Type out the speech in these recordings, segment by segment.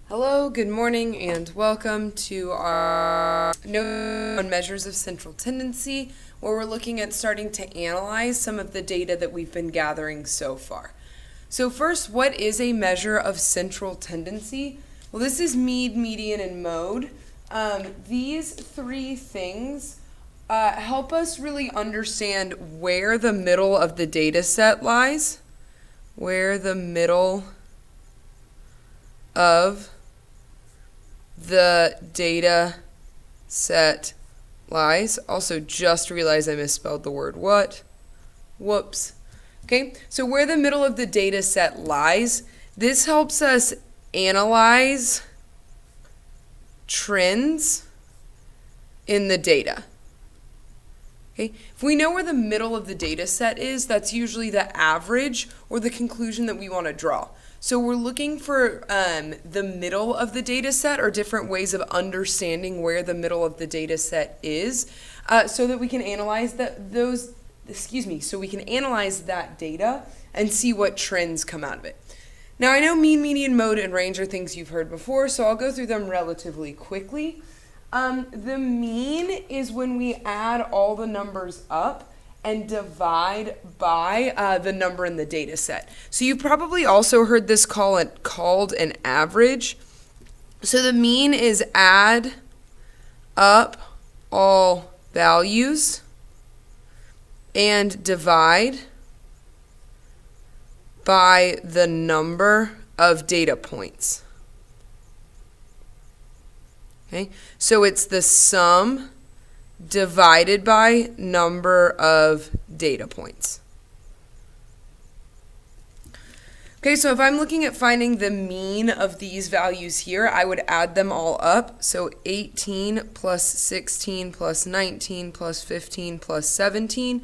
Hello, good morning, and welcome to our note on measures of central tendency, where we're looking at starting to analyze some of the data that we've been gathering so far. So first, what is a measure of central tendency? Well, this is mean, median, and mode. These three things help us really understand where the middle of the data set lies, where the middle of the data set lies. Also, just realized I misspelled the word what. Whoops. Okay, so where the middle of the data set lies, this helps us analyze trends in the data. Okay, if we know where the middle of the data set is, that's usually the average or the conclusion that we want to draw. So we're looking for the middle of the data set, or different ways of understanding where the middle of the data set is, so that we can analyze so we can analyze that data and see what trends come out of it. Now, I know mean, median, mode, and range are things you've heard before, so I'll go through them relatively quickly. The mean is when we add all the numbers up and divide by the number in the data set. So you probably also heard this called an average. So the mean is add up all values and divide by the number of data points. Okay, so it's the sum divided by number of data points. Okay, so if I'm looking at finding the mean of these values here, I would add them all up. So 18 plus 16 plus 19 plus 15 plus 17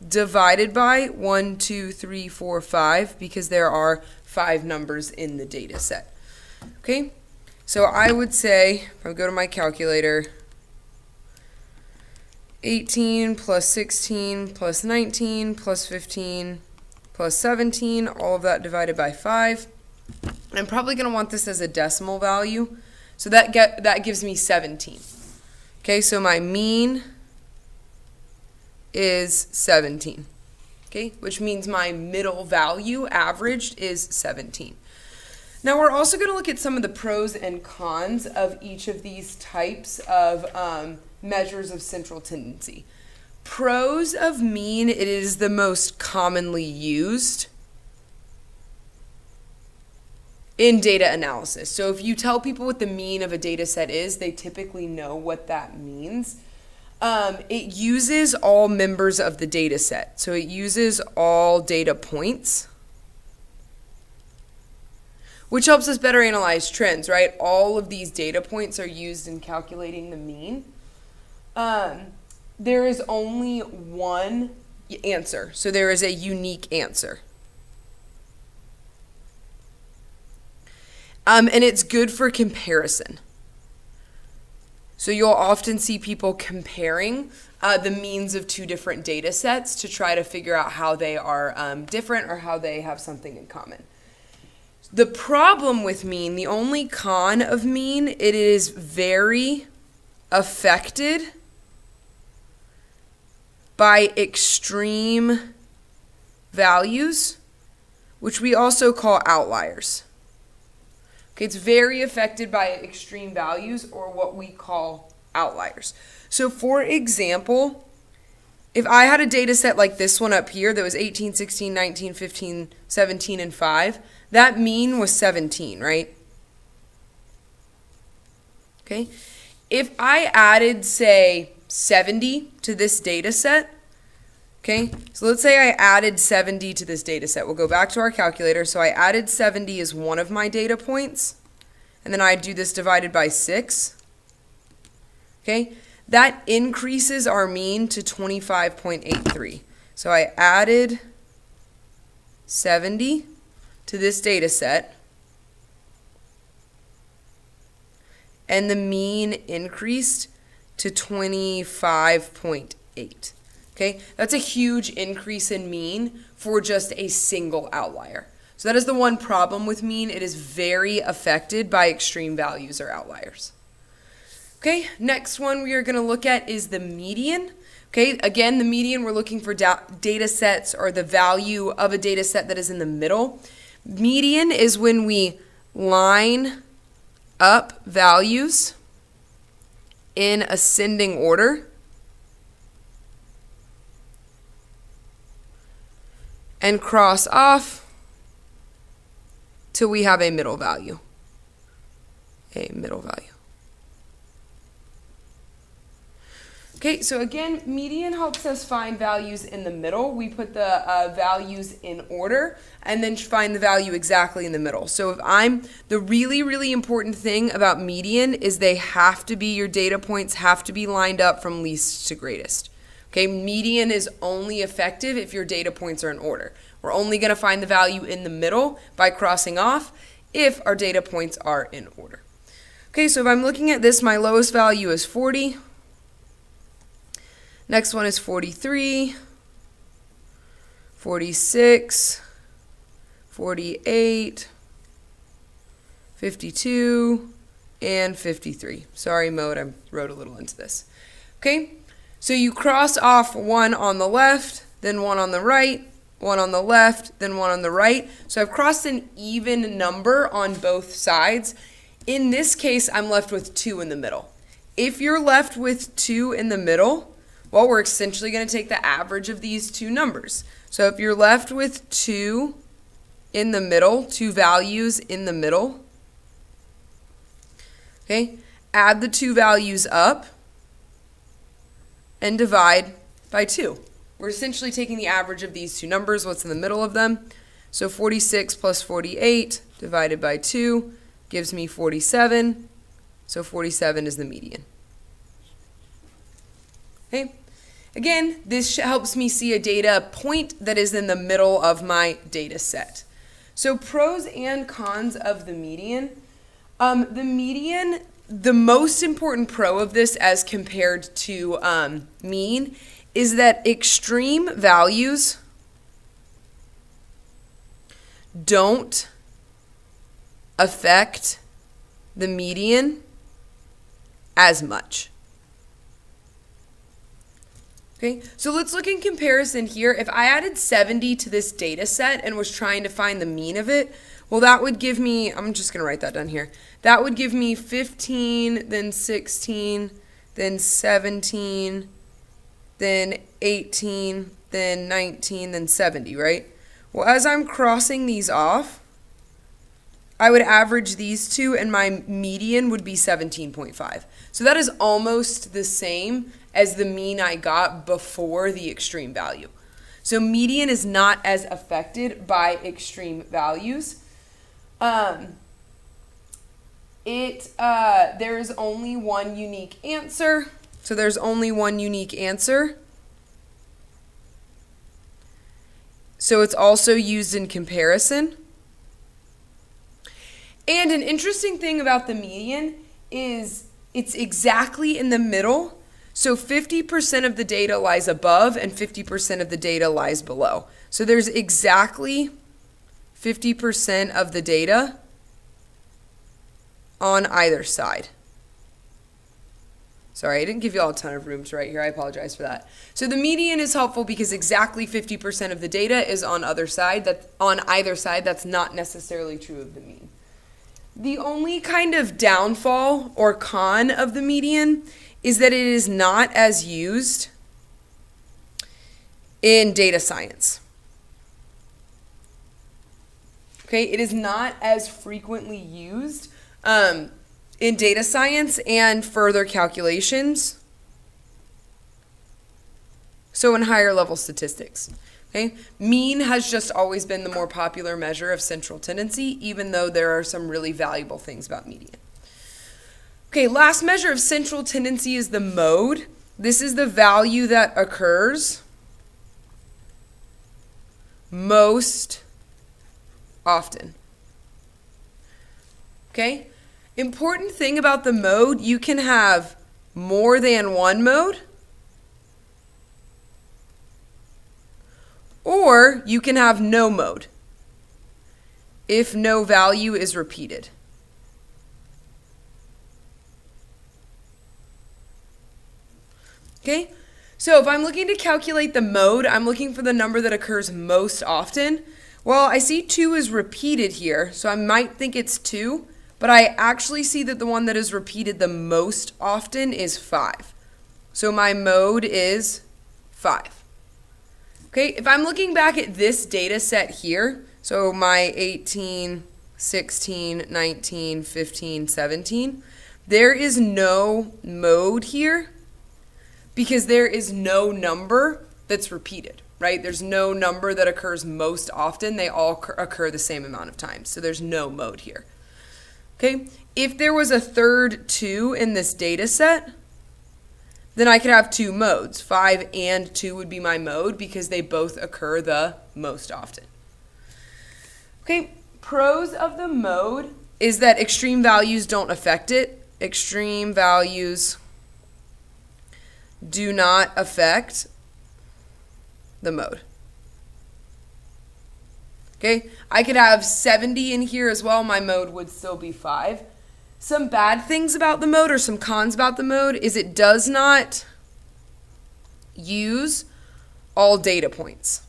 divided by 1, 2, 3, 4, 5, because there are 5 numbers in the data set. Okay, so I would say, if I go to my calculator, 18 plus 16 plus 19 plus 15 plus 17, all of that divided by 5. I'm probably going to want this as a decimal value, so that gives me 17. Okay, so my mean is 17, okay, which means my middle value averaged is 17. Now we're also going to look at some of the pros and cons of each of these types of measures of central tendency. Pros of mean: it is the most commonly used in data analysis. So if you tell people what the mean of a data set is, they typically know what that means. It uses all members of the data set. So it uses all data points, which helps us better analyze trends, right? All of these data points are used in calculating the mean. There is only one answer, so there is a unique answer. And it's good for comparison. So you'll often see people comparing the means of two different data sets to try to figure out how they are different or how they have something in common. The problem with mean, the only con of mean, it is very affected by extreme values, which we also call outliers. Okay, it's very affected by extreme values, or what we call outliers. So for example, if I had a data set like this one up here that was 18, 16, 19, 15, 17, and 5, that mean was 17, right? Okay. If I added, say, 70 to this data set, okay, so let's say I added 70 to this data set. We'll go back to our calculator. So I added 70 as one of my data points, and then I do this divided by 6. Okay, that increases our mean to 25.83. So I added 70 to this data set, and the mean increased to 25.8. Okay, that's a huge increase in mean for just a single outlier. So that is the one problem with mean. It is very affected by extreme values or outliers. Okay, next one we are going to look at is the median. Okay, again, the median, we're looking for data sets or the value of a data set that is in the middle. Median is when we line up values in ascending order and cross off till we have a middle value. Okay, so again, median helps us find values in the middle. We put the values in order and then find the value exactly in the middle. So the really, really important thing about median is your data points have to be lined up from least to greatest. Okay, median is only effective if your data points are in order. We're only going to find the value in the middle by crossing off if our data points are in order. Okay, so if I'm looking at this, my lowest value is 40. Next one is 43, 46, 48, 52, and 53. Sorry, Mode, I wrote a little into this. Okay, so you cross off one on the left, then one on the right, one on the left, then one on the right. So I've crossed an even number on both sides. In this case, I'm left with 2 in the middle. If you're left with 2 in the middle, well, we're essentially going to take the average of these two numbers. So if you're left with 2 in the middle, 2 values in the middle, okay, add the 2 values up and divide by 2. We're essentially taking the average of these two numbers, what's in the middle of them. So 46 plus 48 divided by 2 gives me 47. So 47 is the median. Okay. Again, this helps me see a data point that is in the middle of my data set. So pros and cons of the median. The most important pro of this as compared to mean is that extreme values don't affect the median as much. Okay, so let's look in comparison here. If I added 70 to this data set and was trying to find the mean of it, well, that would give me, I'm just going to write that down here. That would give me 15, then 16, then 17, then 18, then 19, then 70, right? Well, as I'm crossing these off, I would average these two, and my median would be 17.5. So that is almost the same as the mean I got before the extreme value. So median is not as affected by extreme values. There is only one unique answer. So there's only one unique answer. So it's also used in comparison. And an interesting thing about the median is it's exactly in the middle. So 50% of the data lies above and 50% of the data lies below. So there's exactly 50% of the data on either side. Sorry, I didn't give you all a ton of room to write here. I apologize for that. So the median is helpful because exactly 50% of the data is on either side. That's not necessarily true of the mean. The only kind of downfall or con of the median is that it is not as used in data science. Okay, it is not as frequently used in data science and further calculations. So in higher level statistics. Okay, mean has just always been the more popular measure of central tendency, even though there are some really valuable things about median. Okay, last measure of central tendency is the mode. This is the value that occurs most often. Okay, important thing about the mode, you can have more than one mode, or you can have no mode. if no value is repeated. Okay, so if I'm looking to calculate the mode, I'm looking for the number that occurs most often. Well, I see 2 is repeated here, so I might think it's 2, but I actually see that the one that is repeated the most often is 5. So my mode is 5. Okay, if I'm looking back at this data set here, so my 18, 16, 19, 15, 17, there is no mode here because there is no number that's repeated, right? There's no number that occurs most often. They all occur the same amount of times, so there's no mode here. Okay, if there was a third 2 in this data set, then I could have 2 modes. 5 and 2 would be my mode because they both occur the most often. Okay, pros of the mode is that extreme values don't affect it. Extreme values do not affect the mode. Okay, I could have 70 in here as well. My mode would still be 5. Some bad things about the mode or some cons about the mode is it does not use all data points.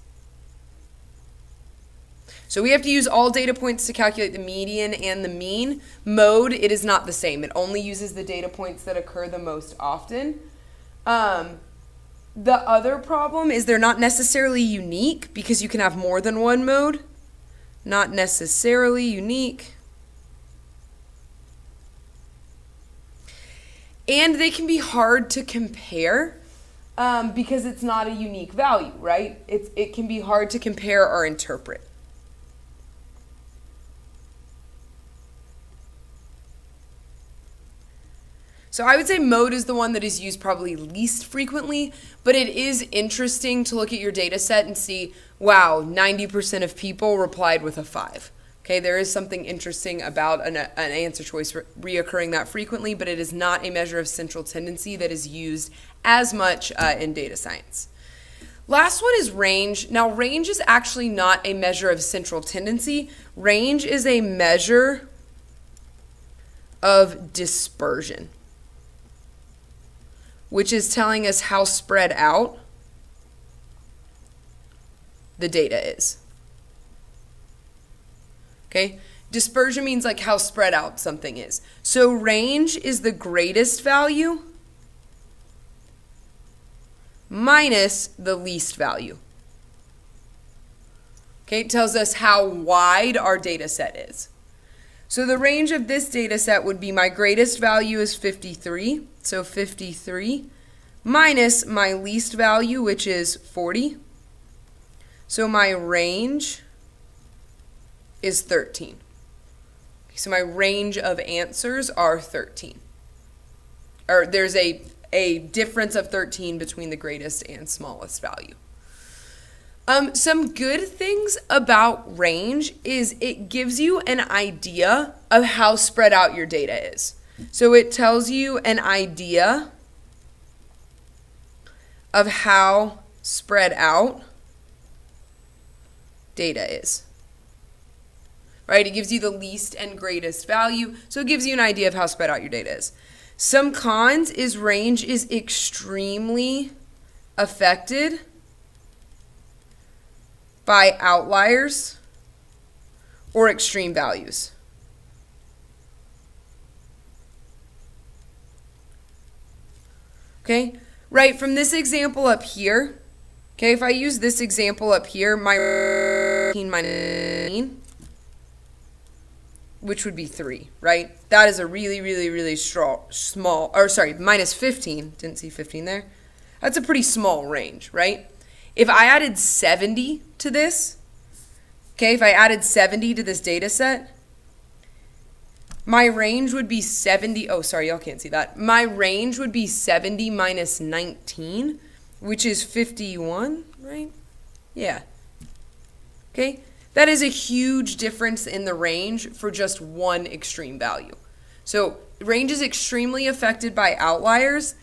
So we have to use all data points to calculate the median and the mean. Mode, it is not the same. It only uses the data points that occur the most often. The other problem is they're not necessarily unique because you can have more than one mode. Not necessarily unique. And they can be hard to compare because it's not a unique value, right? It can be hard to compare or interpret. So I would say mode is the one that is used probably least frequently, but it is interesting to look at your data set and see, wow, 90% of people replied with a 5. Okay, there is something interesting about an answer choice reoccurring that frequently, but it is not a measure of central tendency that is used as much in data science. Last one is range. Now, range is actually not a measure of central tendency. Range is a measure of dispersion, which is telling us how spread out the data is. Okay, dispersion means like how spread out something is. So range is the greatest value minus the least value. Okay, it tells us how wide our data set is. So the range of this data set would be my greatest value is 53, so 53 minus my least value, which is 40. So my range is 13. So my range of answers are 13. Or there's a difference of 13 between the greatest and smallest value. Some good things about range is it gives you an idea of how spread out your data is. So it tells you an idea of how spread out data is. Right? It gives you the least and greatest value, so it gives you an idea of how spread out your data is. Some cons is range is extremely affected by outliers or extreme values. Okay? Right, from this example up here, okay, if I use this example up here, my minus, which would be 3, right? That is a really, really, really small, or sorry, minus 15, didn't see 15 there. That's a pretty small range, right? If I added 70 to this, okay, if I added 70 to this data set, my range would be 70, oh, sorry, y'all can't see that. My range would be 70 minus 19, which is 51, right? Yeah. Okay, that is a huge difference in the range for just one extreme value. So range is extremely affected by outliers,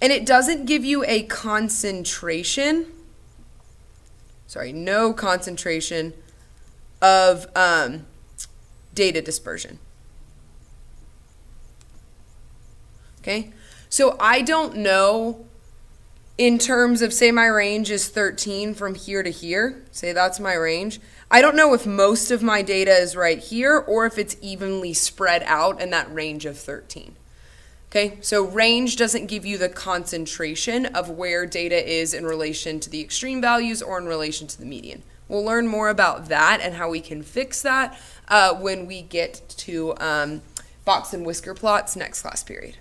and it doesn't give you a concentration, no concentration of data dispersion. Okay, so I don't know in terms of, say my range is 13 from here to here, say that's my range. I don't know if most of my data is right here or if it's evenly spread out in that range of 13. Okay, so range doesn't give you the concentration of where data is in relation to the extreme values or in relation to the median. We'll learn more about that and how we can fix that when we get to box and whisker plots next class period.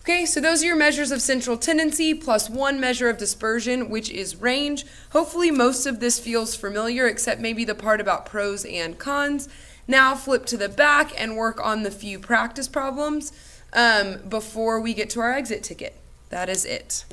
Okay, so those are your measures of central tendency plus one measure of dispersion, which is range. Hopefully most of this feels familiar, except maybe the part about pros and cons. Now flip to the back and work on the few practice problems before we get to our exit ticket. That is it.